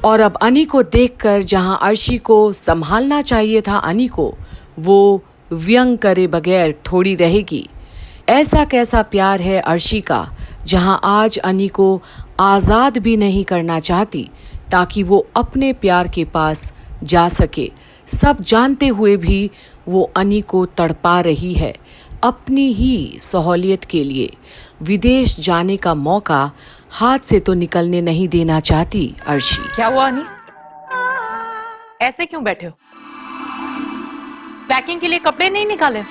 और अब अनी को देखकर जहां अर्शी को संभालना चाहिए था अनी को, वो व्यंग करे बगैर थोड़ी रहेगी। ऐसा कैसा प्यार है अर्शी का, जहां आज अनी को आज़ाद भी नहीं करना चाहती ताकि वो अपने प्यार के पास जा सके। सब जानते हुए भी वो अनी को तड़पा रही है अपनी ही सहूलियत के लिए। विदेश जाने का मौका हाथ से तो निकलने नहीं देना चाहती अर्शी। क्या हुआ अनी, ऐसे क्यों बैठे हो? पैकिंग के लिए कपड़े नहीं निकाले?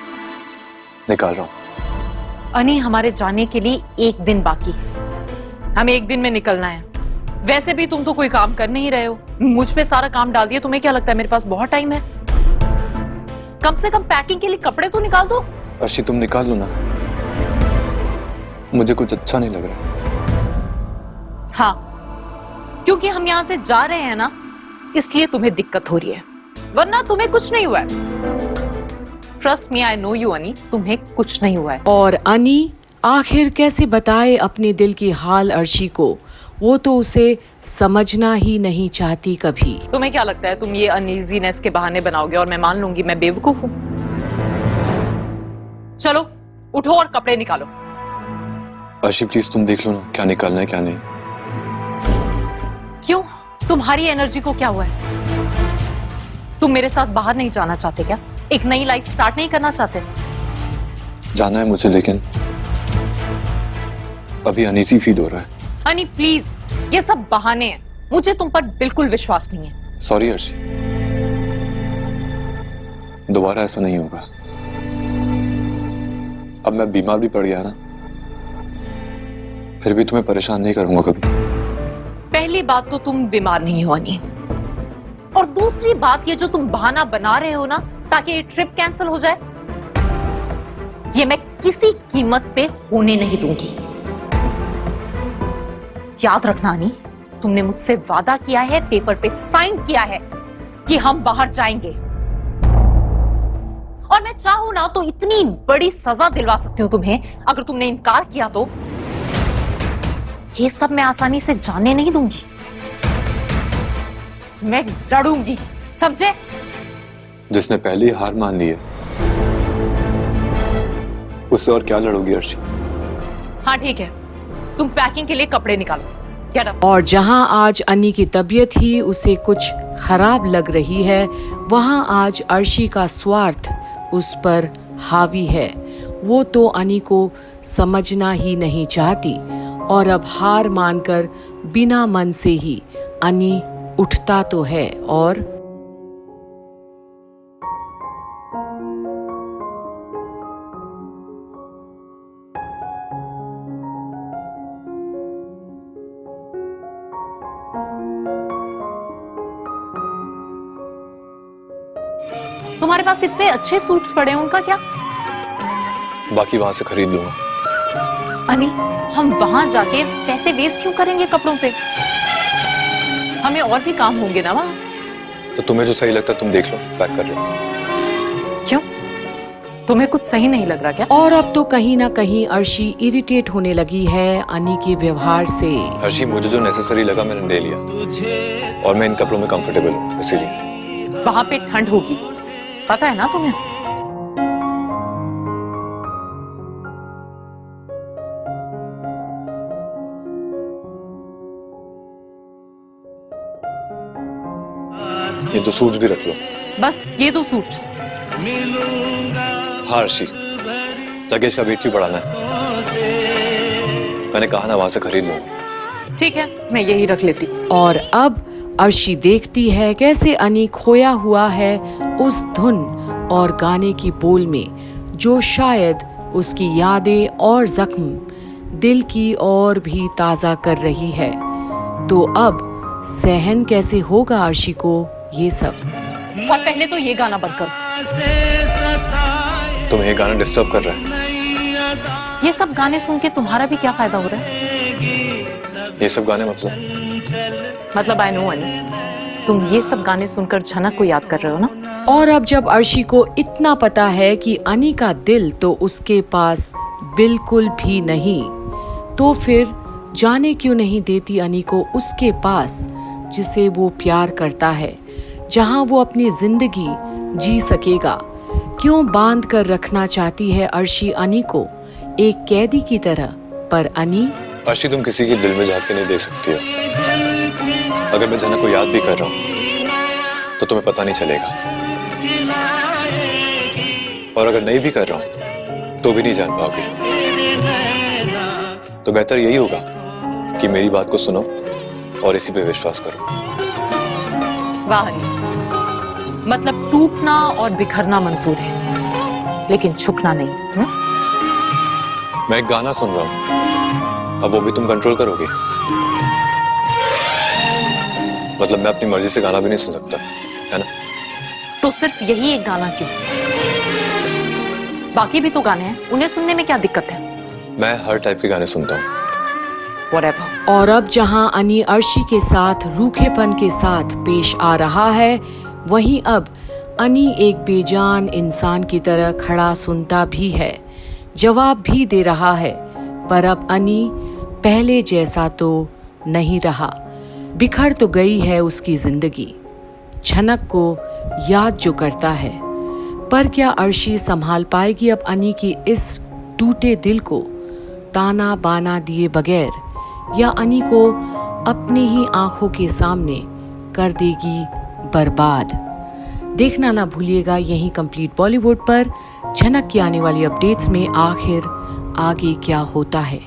निकाल रहा हूं। अनी, हमारे जाने के लिए 1 दिन बाकी है। हमें 1 दिन में निकलना है। वैसे भी तुम तो कोई काम कर नहीं रहे हो, मुझ पे सारा काम डाल दिया। तुम्हें क्या लगता है मेरे पास बहुत टाइम है? कम से कम पैकिंग के लिए कपड़े तो निकाल दो। अर्शी तुम निकाल लो ना, मुझे कुछ अच्छा नहीं लग रहा। हाँ, क्योंकि हम यहाँ से जा रहे हैं ना, इसलिए तुम्हें दिक्कत हो रही है, वरना तुम्हें कुछ नहीं हुआ है। Trust me, I know you अनी, तुम्हें कुछ नहीं हुआ है। और अनी आखिर कैसे बताए अपने दिल की हाल अर्शी को, वो तो उसे समझना ही नहीं चाहती कभी। तुम्हें क्या लगता है तुम ये अनईजीनेस के बहाने बनाओगे और मैं मान लूंगी मैं बेवकूफ हूं? चलो उठो और कपड़े निकालो। अर्शी प्लीज तुम देख लो ना, क्या निकालना है क्या नहीं। क्यों, तुम्हारी एनर्जी को क्या हुआ है? तुम मेरे साथ बाहर नहीं जाना चाहते क्या? एक नई लाइफ स्टार्ट नहीं करना चाहते? जाना है मुझे, लेकिन अभी अनईजी फील हो रहा है। अनी प्लीज, ये सब बहाने हैं, मुझे तुम पर बिल्कुल विश्वास नहीं है। सॉरी अर्शी, दोबारा ऐसा नहीं होगा। अब मैं बीमार भी पड़ गया ना, फिर भी तुम्हें परेशान नहीं करूंगा कभी। पहली बात तो तुम बीमार नहीं हो अनी, और दूसरी बात ये जो तुम बहाना बना रहे हो ना ताकि ये ट्रिप कैंसिल हो जाए, ये मैं किसी कीमत पे होने नहीं दूंगी। याद रखना अनी, तुमने मुझसे वादा किया है, पेपर पे साइन किया है कि हम बाहर जाएंगे, और मैं चाहूं ना तो इतनी बड़ी सजा दिलवा सकती हूं तुम्हें। अगर तुमने इनकार किया तो ये सब मैं आसानी से जाने नहीं दूंगी, मैं लड़ूंगी, समझे? जिसने पहली हार मान ली है उससे और क्या लड़ोगी अर्शी? हाँ ठीक है, तुम पैकिंग के लिए कपड़े निकालो। Get up. और जहां आज अनी की तबीयत ही उसे कुछ खराब लग रही है, वहां आज अर्शी का स्वार्थ उस पर हावी है। वो तो अनी को समझना ही नहीं चाहती, और अब हार मानकर बिना मन से ही अनी उठता तो है और तुम्हारे पास इतने अच्छे सूट्स पड़े हैं, उनका क्या? बाकी वहां से खरीद लूंगा। अनी, हम वहां जाके पैसे वेस्ट क्यों करेंगे कपड़ों पे? हमें और भी काम होंगे ना वहां। तो तुम्हें जो सही लगता है तुम देख लो, पैक कर लो। क्यों, तुम्हें कुछ सही नहीं लग रहा क्या? और अब तो कहीं ना कहीं अर्शी इरिटेट होने लगी है अनी के व्यवहार से। अर्शी, मुझे जो नेसेसरी लगा मैंने ले लिया, और मैं इन कपड़ों में कंफर्टेबल हूँ, इसीलिए। वहां पे ठंड होगी, पता है ना तुम्हें? ये 2 सूट्स भी रख लो। बस ये 2 सूट्स? हाँ अर्शी, लगेज का वेट क्यों बढ़ाना है? मैंने कहा ना वहां से खरीद लूंगा। ठीक है, मैं यही रख लेती। और अब अर्शी देखती है कैसे अनी खोया हुआ है उस धुन और गाने की बोल में, जो शायद उसकी यादें और जख्म दिल की और भी ताजा कर रही है। तो अब सहन कैसे होगा अर्शी को ये सब? और पहले तो ये गाना बंद करो। तुम्हें ये गाना डिस्टर्ब कर रहा है? ये सब गाने सुन के तुम्हारा भी क्या फायदा हो रहा है? ये सब गाने मतलब आई नो अनी, तुम ये सब गाने सुनकर झनक को याद कर रहे हो ना? और अब जब अर्शी को इतना पता है कि अनी का दिल तो उसके पास बिल्कुल भी नहीं, तो फिर जाने क्यों नहीं देती अनी को उसके पास, जिसे वो प्यार करता है, जहां वो अपनी जिंदगी जी सकेगा। क्यों बांध कर रखना चाहती है अर्शी अनी को एक कैदी की तरह? पर अनी, अर्शी तुम किसी के दिल में झांक के नहीं देख सकती हो। अगर मैं झनक को याद भी कर रहा हूं तो तुम्हें पता नहीं चलेगा, और अगर नहीं भी कर रहा हूं तो भी नहीं जान पाओगे। तो बेहतर यही होगा कि मेरी बात को सुनो और इसी पे विश्वास करो। वाह अली, मतलब टूटना और बिखरना मंजूर है, लेकिन झुकना नहीं। मैं एक गाना सुन रहा हूं, अब वो भी तुम कंट्रोल करोगे? मतलब मैं अपनी मर्जी से गाना भी नहीं सुन सकता, है ना? तो सिर्फ यही एक गाना क्यों? बाकी भी तो गाने हैं, उन्हें सुनने में क्या दिक्कत है? मैं हर टाइप के गाने सुनता हूँ। Whatever. और अब जहां अनी अर्शी के साथ रूखेपन के साथ पेश आ रहा है, वहीं अब अनी एक बेजान इंसान की तरह खड़ा सुनता भी है, जवाब भी दे रहा है। पर अब अनी पहले जैसा तो नहीं रहा। बिखर तो गई है उसकी जिंदगी, झनक को याद जो करता है। पर क्या अर्शी संभाल पाएगी अब अनी की इस टूटे दिल को, ताना बाना दिए बगैर, या अनी को अपनी ही आंखों के सामने कर देगी बर्बाद? देखना ना भूलिएगा यहीं कंप्लीट बॉलीवुड पर झनक की आने वाली अपडेट्स में आखिर आगे क्या होता है।